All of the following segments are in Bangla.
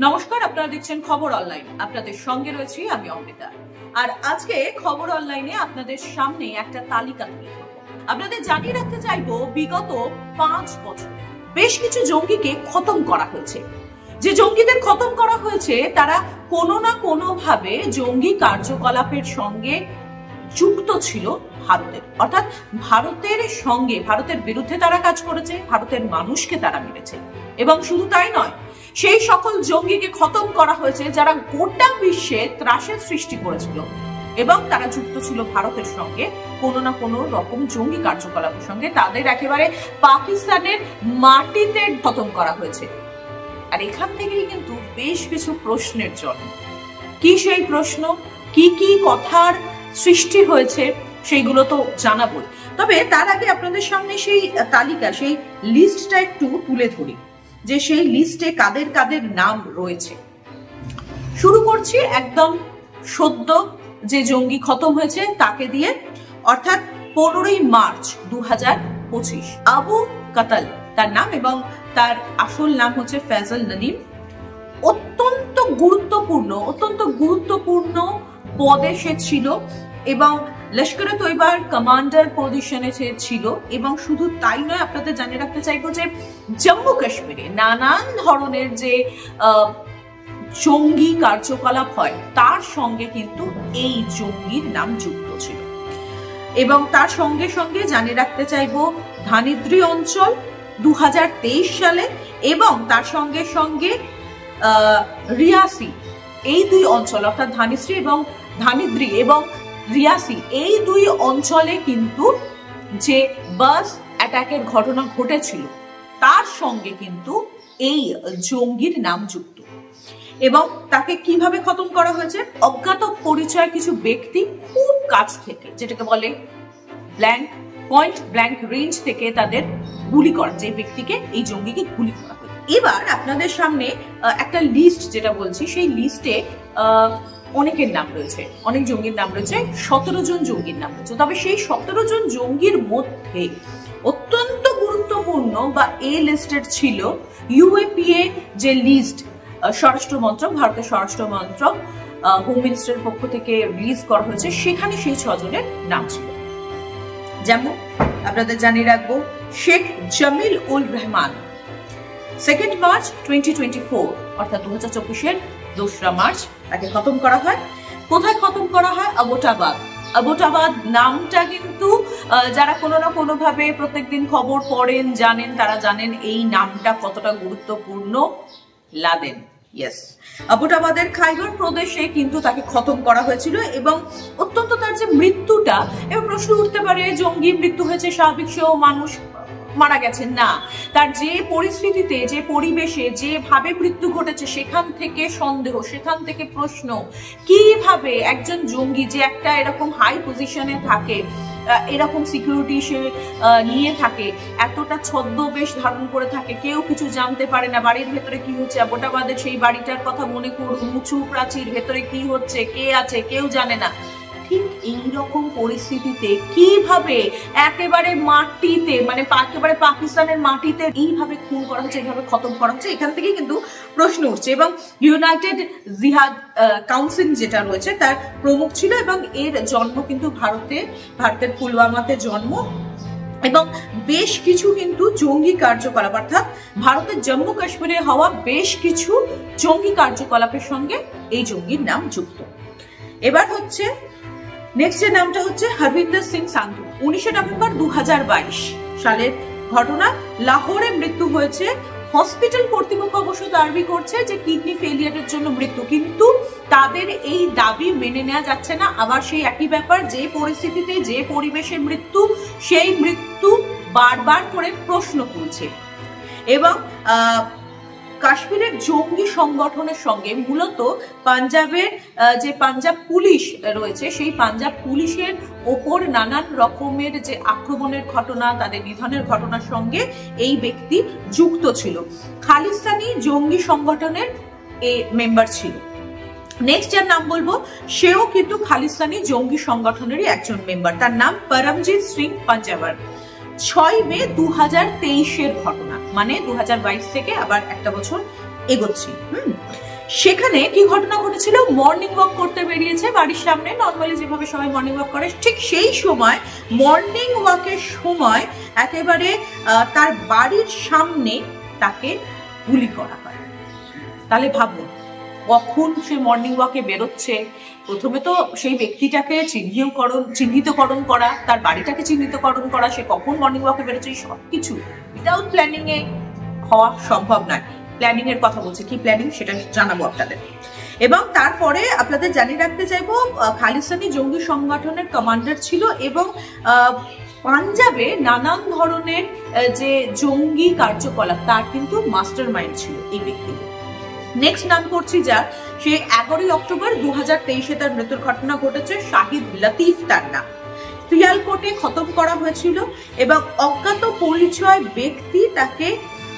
নমস্কার, আপনারা দেখছেন খবর অনলাইন। আপনাদের সঙ্গে রয়েছি আমি অমৃতা। আর আজকে খবর অনলাইনে আপনাদের সামনে একটা তালিকা তুলে ধরবো। আপনাদের জানিয়ে রাখতে চাইবো, বিগত 5 বছরে বেশ কিছু জঙ্গিকে খতম করা হয়েছে। যে জঙ্গিদের খতম করা হয়েছে তারা কোনো না কোনো ভাবে জঙ্গি কার্যকলাপের সঙ্গে যুক্ত ছিল ভারতের, অর্থাৎ ভারতের সঙ্গে, ভারতের বিরুদ্ধে তারা কাজ করেছে, ভারতের মানুষকে তারা মেরেছে। এবং শুধু তাই নয়, সেই সকল জঙ্গিকে খতম করা হয়েছে যারা গোটা বিশ্বে ত্রাসের সৃষ্টি করেছিল এবং তারা যুক্ত ছিল ভারতের সঙ্গে কোনো না কোনো রকম জঙ্গি কার্যকলাপের সঙ্গে। তাদের একেবারে পাকিস্তানের মাটিতে খতম করা হয়েছে। আর এখান থেকেই কিন্তু বেশ কিছু প্রশ্নের জন্ম। কি সেই প্রশ্ন, কি কি কথার সৃষ্টি হয়েছে সেইগুলো তো জানাবই, তবে তার আগে আপনাদের সামনে সেই তালিকা, সেই লিস্টটা একটু তুলে ধরি যে সেই লিস্টে কাদের কাদের নাম রয়েছে। শুরু করছি একদম সদ্য যে জঙ্গি খতম হয়েছে তাকে দিয়ে, অর্থাৎ 15ই মার্চ 2025 আবু কাতাল তার নাম, এবং তার আসল নাম হচ্ছে ফয়জল নদীম। অত্যন্ত গুরুত্বপূর্ণ পদে সে ছিল এবং লস্করে তৈবার কমান্ডার পজিশনে সে ছিল। এবং শুধু তাই নয়, আপনাদের জানিয়ে রাখতে চাইবো যে জম্মু কাশ্মীরে নানান ধরনের যে জঙ্গি কার্যকলাপ হয় তার সঙ্গে কিন্তু এই জঙ্গির নাম যুক্ত ছিল। এবং তার সঙ্গে সঙ্গে জানিয়ে রাখতে চাইবো ধানিদ্রি অঞ্চল 2023 সালে, এবং তার সঙ্গে সঙ্গে রিয়াসি, এই দুই অঞ্চল অর্থাৎ ধানিদ্রি এবং রিয়াসি, এই দুই অঞ্চলে কিন্তু যে বাস অ্যাটাকের ঘটনা ঘটেছিল তার সঙ্গে কিন্তু এই জঙ্গির নাম যুক্ত। এবং তাকে কিভাবে খতম করা হয়েছে? অজ্ঞাত পরিচয় কিছু ব্যক্তি খুব কাছ থেকে, যেটাকে বলে পয়েন্ট ব্ল্যাঙ্ক রেঞ্জ থেকে তাদের গুলি করা, যে ব্যক্তিকে, এই জঙ্গিকে গুলি করা হয়েছে। এবার আপনাদের সামনে একটা লিস্ট যেটা বলছি, সেই লিস্টে অনেকের নাম রয়েছে, অনেক জঙ্গির নাম রয়েছে, 17 জন জঙ্গির নাম রয়েছে। তবে সেই 17 জন জঙ্গির মধ্যে অত্যন্ত গুরুত্বপূর্ণ বা এ লিস্টেড ছিল ইউএপিএ যে লিস্ট স্বরাষ্ট্র মন্ত্রক, ভারতের স্বরাষ্ট্র মন্ত্রক, হোম মিনিস্টারের পক্ষ থেকে রিলিজ করা হয়েছে। সেখানে সেই 6 জনের নাম ছিল। যেমন আপনাদের জানিয়ে রাখবো, শেখ জামিল উল রহমান 2 মার্চ 2024, অর্থাৎ 2024-এর 2রা মার্চ তাকে খতম করা হয়। কোথায় খতম করা হয়? আবোটাবাদ নামটা কিন্তু যারা কোনো না কোনো ভাবে প্রত্যেকদিন খবর পড়েন, জানেন, তারা জানেন এই নামটা কতটা গুরুত্বপূর্ণ। লাদেন, ইয়েস, আবোটাবাদের খাইবার প্রদেশে কিন্তু তাকে খতম করা হয়েছিল। এবং অত্যন্ত তার যে মৃত্যুটা, এবার প্রশ্ন উঠতে পারে জঙ্গি মৃত্যু হয়েছে, স্বাভাবিক সেও মানুষ মারা গেছে, না, তার যে পরিস্থিতিতে, যে পরিবেশে, যেভাবে মৃত্যু ঘটেছে, সেখান থেকে সন্দেহ, সেখান থেকে প্রশ্ন, কিভাবে একজন জঙ্গি যে একটা এরকম হাই পজিশনে থাকে, এরকম সিকিউরিটি সে নিয়ে থাকে, এতটা ছদ্মবেশ ধারণ করে থাকে, কেউ কিছু জানতে পারে না বাড়ির ভেতরে কি হচ্ছে। আবোটাবাদের সেই বাড়িটার কথা মনে করুন, উঁচু প্রাচীর, ভেতরে কি হচ্ছে, কে আছে, কেউ জানে না। ঠিক এইরকম পরিস্থিতিতে কিভাবে একেবারে মাটিতে, মানে একেবারে পাকিস্তানের মাটিতে এইভাবে খুন করা হচ্ছে, এইভাবে খতম করা হচ্ছে, এখান থেকে কিন্তু প্রশ্ন উঠছে। এবং ইউনাইটেড জিহাদ কাউন্সিল যেটা রয়েছে তার প্রমুখ ছিল, এবং এর জন্ম কিন্তু ভারতের পুলওয়ামাতে জন্ম। এবং বেশ কিছু কিন্তু জঙ্গি কার্যকলাপ, অর্থাৎ ভারতের জম্মু কাশ্মীরে হওয়া বেশ কিছু জঙ্গি কার্যকলাপের সঙ্গে এই জঙ্গির নাম যুক্ত। এবার হচ্ছে নেক্সট এর নামটা হচ্ছে হরভিন্দর সিং সান্ধু। 19 নভেম্বর 2022 সালের ঘটনা। লাহোরে মৃত্যু হয়েছে। হসপিটাল কর্তৃপক্ষ অবশ্য দাবি করছে যে কিডনি ফেলিয়ারের জন্য মৃত্যু, কিন্তু তাদের এই দাবি মেনে নেওয়া যাচ্ছে না। আবার সেই একই ব্যাপার, যে পরিস্থিতিতে, যে পরিবেশে মৃত্যু, সেই মৃত্যু বারবার করে প্রশ্ন তুলছে। এবং কাশ্মীরের জঙ্গি সংগঠনের সঙ্গে মূলত পাঞ্জাবের যে পাঞ্জাব পুলিশ রয়েছে, সেই পাঞ্জাব পুলিশের ওপর নানান রকমের যে আক্রমণের ঘটনা, তাদের নিধনের ঘটনার সঙ্গে এই ব্যক্তি যুক্ত ছিল। খালিস্তানি জঙ্গি সংগঠনের মেম্বার ছিল। নেক্সট যার নাম বলবো, সেও কিন্তু খালিস্তানি জঙ্গি সংগঠনেরই একজন মেম্বার। তার নাম পরমজিৎ সিং পাঞ্জাবার। 6 মে 2023-এর ঘটনা, মানে 2022 থেকে আবার একটা বছর এগোচ্ছি। সেখানে কি ঘটনা ঘটেছিল, মর্নিং ওয়াক করতে বেরিয়েছে বাড়ির সামনে, নর্মালি যেভাবে সবাই মর্নিং ওয়াক করে, ঠিক সেই সময় মর্নিং ওয়াকের সময় একেবারে তার বাড়ির সামনে তাকে গুলি করা হয়। তাহলে ভাবুন, কখন সে মর্নিং ওয়াকে বেরোচ্ছে, প্রথমে তো সেই ব্যক্তিটাকে চিহ্নিতকরণ করা, তার বাড়িটাকে চিহ্নিতকরণ করা, সে কখন মর্নিং ওয়াকে বেরোচ্ছে, সবকিছু উইদাউট প্ল্যানিং এ হওয়া সম্ভব নয়। প্ল্যানিং এর কথা বলছে, কি প্ল্যানিং সেটা জানাবো আপনাদের। এবং তারপরে আপনাদের জানিয়ে রাখতে চাইবো, খালিস্তানি জঙ্গি সংগঠনের কমান্ডার ছিল এবং পাঞ্জাবে নানান ধরনের যে জঙ্গি কার্যকলাপ তার কিন্তু মাস্টার মাইন্ড ছিল এই ব্যক্তি। নেক্সট নাম করছি যার, সে 11ই অক্টোবর 2023 তার মৃত্যুর ঘটনা ঘটেছে। শাহিদ লতিফ তার নাম। সিয়ালকোটে খতম করা হয়েছিল এবং অজ্ঞাত পরিচয় ব্যক্তি তাকে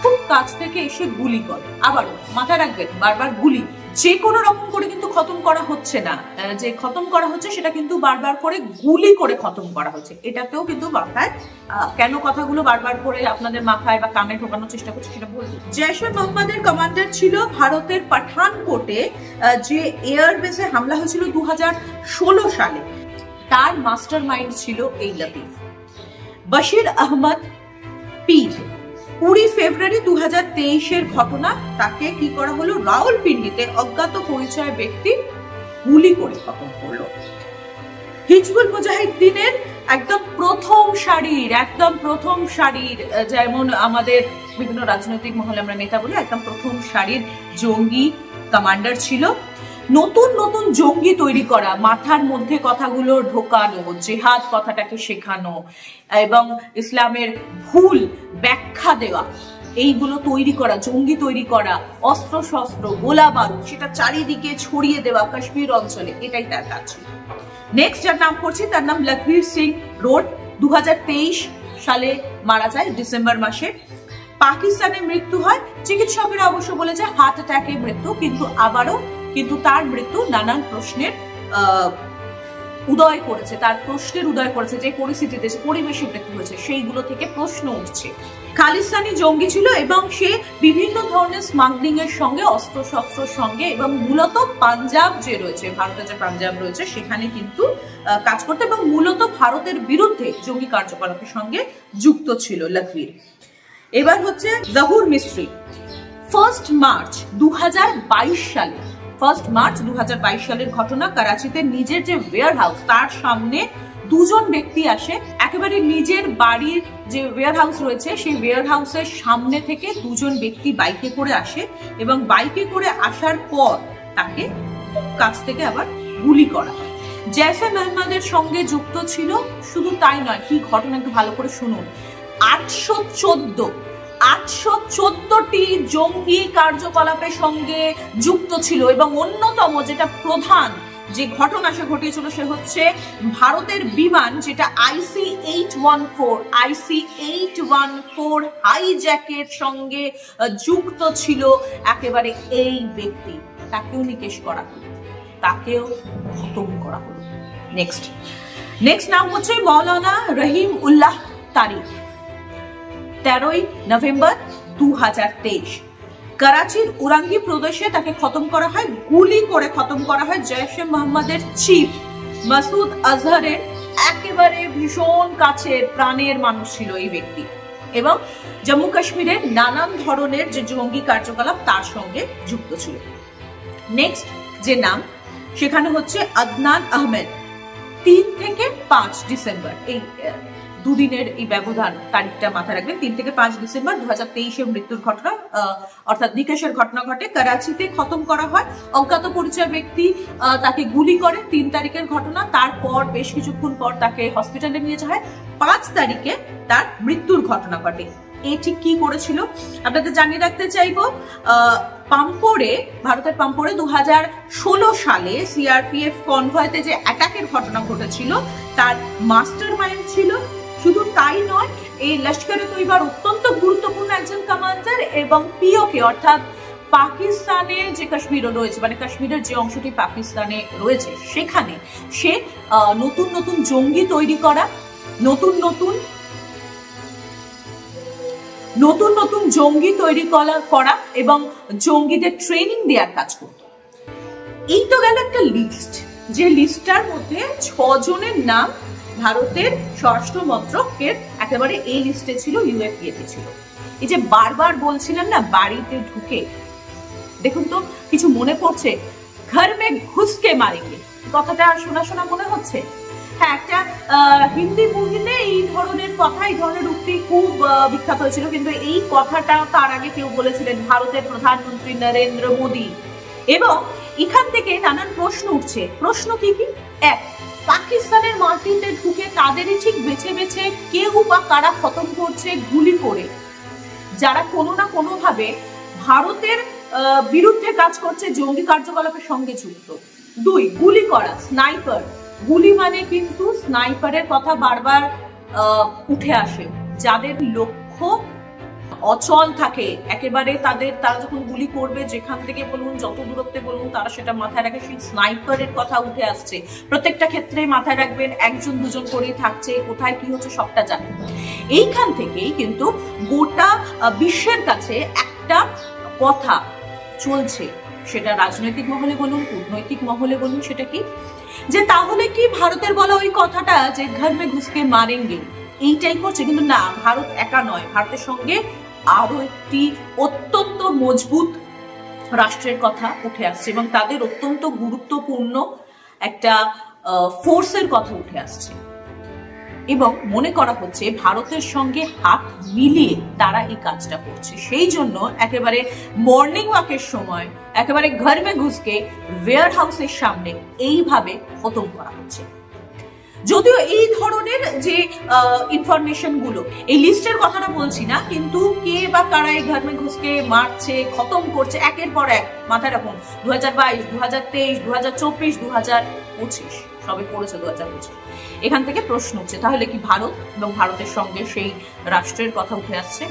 খুব কাছ থেকে এসে গুলি করে। আবারও মাথায় রাখবেন, বারবার গুলি, যে কোনো রকম করে কিন্তু খতম করা হচ্ছে না, যে খতম করা হচ্ছে সেটা কিন্তু বারবার করে গুলি করে খতম করা হচ্ছে। এটাতেও কিন্তু মাথায়, কেন কথাগুলো বারবার করে আপনাদের মাথায় বা কানে ঢোকানোর চেষ্টা করছে সেটা বলবো। জৈশ এ মোহাম্মদের কমান্ডার ছিল ভারতের পাঠানকোটে যে এয়ার বেসে হামলা হয়েছিল 2016 সালে, তার মাস্টার মাইন্ড ছিল এই লতিফ। বশির আহমদ পীর, 20 ফেব্রুয়ারি 2023 ঘটনা, তাকে কি করা হলো, রাওয়ালপিন্ডিতে অজ্ঞাত পরিচয় ব্যক্তি গুলি করে খতম করলো। হিজবুল মুজাহিদ্দিনের একদম প্রথম সারির, যেমন আমাদের বিভিন্ন রাজনৈতিক মহলে আমরা নেতা বলি, একদম প্রথম সারির জঙ্গি কমান্ডার ছিল। নতুন নতুন জঙ্গি তৈরি করা, মাথার মধ্যে কথাগুলো ঢোকানো, জেহাদ কথাটাকে শেখানো এবং ইসলামের ভুল ব্যাখ্যা দেওয়া, এইগুলো তৈরি করা, জঙ্গি তৈরি করা, অস্ত্র শস্ত্র গোলা বারুদ সেটা চারিদিকে ছড়িয়ে দেওয়া কাশ্মীর অঞ্চলে, এটাই তার কাজ ছিল। নেক্সট যার নাম করছি তার নাম লখবীর সিং রোড, 2023 সালে মারা যায় ডিসেম্বর মাসে। পাকিস্তানে মৃত্যু হয়, চিকিৎসকেরা অবশ্য বলেছে হার্ট অ্যাটাকে মৃত্যু, কিন্তু তার মৃত্যু নানান প্রশ্নের উদয় করেছে, যে পরিস্থিতিতে, যে পরিবেশে মৃত্যু হয়েছে সেইগুলো থেকে প্রশ্ন উঠছে। খালিস্তানি জঙ্গি ছিল এবং সে বিভিন্ন ধরনের স্মাগলিং এর সঙ্গে, অস্ত্র শস্ত্রের সঙ্গে এবং মূলত পাঞ্জাব যে রয়েছে, ভারতের যে পাঞ্জাব রয়েছে সেখানে কিন্তু কাজ করতে এবং মূলত ভারতের বিরুদ্ধে জঙ্গি কার্যকলাপের সঙ্গে যুক্ত ছিল লখবীর। এবার হচ্ছে জহুর মিস্ত্রি, 1 মার্চ 2022 সালের ঘটনা। করাচিতে নিজের যে ওয়্যার হাউস তার সামনে দুজন ব্যক্তি আসে, একেবারে নিজের বাড়ির যে ওয়্যার হাউস রয়েছে সেই ওয়্যার হাউসের সামনে থেকে দুজন ব্যক্তি বাইকে করে আসে এবং বাইকে করে আসার পর তাকে কাছ থেকে আবার গুলি করা হয়। জৈশ এ মোহাম্মদের সঙ্গে যুক্ত ছিল, শুধু তাই নয়, কি ঘটনা একটু ভালো করে শুনুন, 814টি জঙ্গি কার্যকলাপের সঙ্গে যুক্ত ছিল এবং অন্যতম যেটা প্রধান যে ঘটনা সে ঘটিয়েছিল সে হচ্ছে ভারতের বিমান যেটা IC-814 হাইজ্যাকের সঙ্গে যুক্ত ছিল একেবারে এই ব্যক্তি, তাকেও নিকেশ করা হলো, তাকেও খতম করা হলো। নেক্সট নাম হচ্ছে মৌলানা রহিম উল্লাহ তারিক, 13 নভেম্বর 2023 করাচির উরাঙ্গি প্রদেশে তাকে খতম করা হয়, গুলি করে খতম করা হয়। জৈশ এ মোহাম্মদের চিফ মাসুদ আজহারের একেবারে ভীষণ কাছের প্রাণের মানুষ ছিল এই ব্যক্তি এবং জম্মু কাশ্মীরের নানান ধরনের যে জঙ্গি কার্যকলাপ তার সঙ্গে যুক্ত ছিল। নেক্সট যে নাম সেখানে হচ্ছে আদনান আহমেদ, 3 থেকে 5 ডিসেম্বর, এই দুদিনের এই ব্যবধান, তারিখটা মাথায় রাখবেন, 3 থেকে 5 ডিসেম্বর 2023 মৃত্যুর ঘটনা, অর্থাৎ নিকেশের ঘটনা ঘটে। করাচিতে খতম করা হয়, অজ্ঞাত পরিচয় ব্যক্তি তাকে গুলি করে, 3 তারিখের ঘটনা। তারপর বেশ কিছুক্ষণ পর তাকে হসপিটালে নিয়ে যাওয়া হয়, 5 তারিখে তার মৃত্যুর ঘটনা ঘটে। এ ঠিক কি করেছিল আপনাদের জানিয়ে রাখতে চাইবো, পাম্পোরে, ভারতের পাম্পোরে 2016 সালে সিআরপিএফ কনভয়তে যে অ্যাটাকের ঘটনা ঘটেছিল তার মাস্টার মাইন্ড ছিল। শুধু তাই নয়, এই লস্করে তৈবার অত্যন্ত গুরুত্বপূর্ণ একজন কমান্ডার এবং পিওকে অর্থাৎ পাকিস্তানে যে কাশ্মীর রয়েছে, মানে কাশ্মীরের যে অংশটি পাকিস্তানে রয়েছে সেখানে সে নতুন নতুন জঙ্গি তৈরি করা, নতুন নতুন নতুন নতুন জঙ্গি তৈরি করা এবং জঙ্গিদের ট্রেনিং দেওয়ার কাজ করত। এই তো গেল একটা লিস্ট, যে লিস্টটার মধ্যে 6 জনের নাম ভারতের স্বরাষ্ট্র মন্ত্রকের একেবারে এই লিস্টে ছিল, ইউএপিএতে ছিল। এই যে বারবার বলছিলাম না বাড়িতে ঢুকে, দেখুন তো কিছু মনে পড়ছে? ঘর মে ঘুসকে মারেঙ্গে, কথাটা শোনা শোনা মনে হচ্ছে। হ্যাঁ, একটা হিন্দি মুভিতে এই ধরনের কথা, এই ধরনের উক্তি খুব বিখ্যাত হয়েছিল, কিন্তু এই কথাটা তার আগে কেউ বলেছিলেন ভারতের প্রধানমন্ত্রী নরেন্দ্র মোদী। এবং এখান থেকে নানান প্রশ্ন উঠছে। প্রশ্ন কি কি? এক, পাকিস্তানের মাটিতে ঢুকে তাদেরই ঠিক বেছে বেছে কেউ বা কারা খতম করছে গুলি করে, যারা কোনো না কোনো ভাবে ভারতের বিরুদ্ধে কাজ করছে, জঙ্গি কার্যকলাপের সঙ্গে যুক্ত। 2, গুলি করা, স্নাইপার। গুলি মানে কিন্তু স্নাইপারের কথা বারবার উঠে আসে, যাদের লক্ষ্য অচল থাকে একেবারে, তারা যখন গুলি করবে যেখান থেকে বলুন, যত দূরত্বে বলুন, তারা সেটা মাথায় রাখে। সেই স্নাইপারের কথা উঠে আসছে। প্রত্যেকটা ক্ষেত্রে মাথায় রাখবেন, 1জন 2জন করেই থাকছে, কোথায় কি হচ্ছে সবটা জানেন। এইখান থেকেই কিন্তু গোটা বিশ্বের কাছে একটা কথা চলছে, সেটা রাজনৈতিক মহলে বলুন, কূটনৈতিক মহলে বলুন, সেটা কি, যে তাহলে কি ভারতের বলা ওই কথাটা যে ঘর মে ঘুসকে মারেঙ্গে এইটাই করছে? কিন্তু না, ভারত একা নয়, ভারতের সঙ্গে আরো একটি অত্যন্ত মজবুত রাষ্ট্রের কথা উঠে আসছে এবং তাদের অত্যন্ত গুরুত্বপূর্ণ একটা ফোর্সের কথা উঠে আসছে। এবং মনে করা হচ্ছে ভারতের সঙ্গে হাত মিলিয়ে তারা এই কাজটা করছে। সেই জন্য একেবারে মর্নিং ওয়াকের সময় একেবারে ঘর মে ঘুসকে ওয়্যার হাউসের সামনে এইভাবে খতম করা হচ্ছে। যদিও এই ধরনের যে ইনফরমেশন গুলো, এই লিস্টের কথাটা বলছি না, কিন্তু কে বা কারা এই ঘর মে ঘুসকে মারছে, খতম করছে একের পর এক, মাথায় রাখুন 2022, 2023, 2024, 2025 সবে পড়েছে 2025। এখান থেকে প্রশ্ন উঠছে, তাহলে কি ভারত এবং ভারতের সঙ্গে সেই রাষ্ট্রের কথা উঠে আসছে?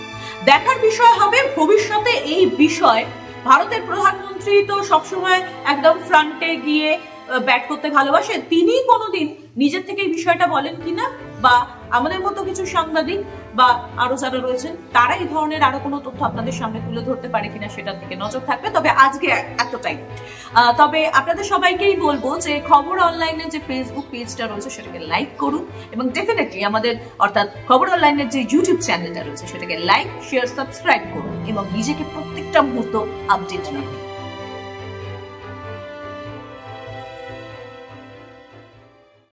দেখার বিষয় হবে ভবিষ্যতে এই বিষয়। ভারতের প্রধানমন্ত্রী তো সবসময় একদম ফ্রন্টে গিয়ে ব্যাট করতে ভালোবাসে, তিনি কোনোদিন নিজের থেকে এই বিষয়টা বলেন কিনা, বা আমাদের মতো কিছু সাংবাদিক বা আরো যারা রয়েছেন তারা এই ধরনের আরো কোনো তথ্য আপনাদের সামনে তুলে ধরতে পারে কিনা সেটার দিকে নজর থাকবে। তবে আজকে এতটাই। তবে আপনাদের সবাইকেই বলবো যে খবর অনলাইনের যে ফেসবুক পেজটা রয়েছে সেটাকে লাইক করুন, এবং ডেফিনেটলি আমাদের অর্থাৎ খবর অনলাইনের যে ইউটিউব চ্যানেলটা রয়েছে সেটাকে লাইক, শেয়ার, সাবস্ক্রাইব করুন এবং নিজেকে প্রত্যেকটা মুহূর্ত আপডেট রাখুন।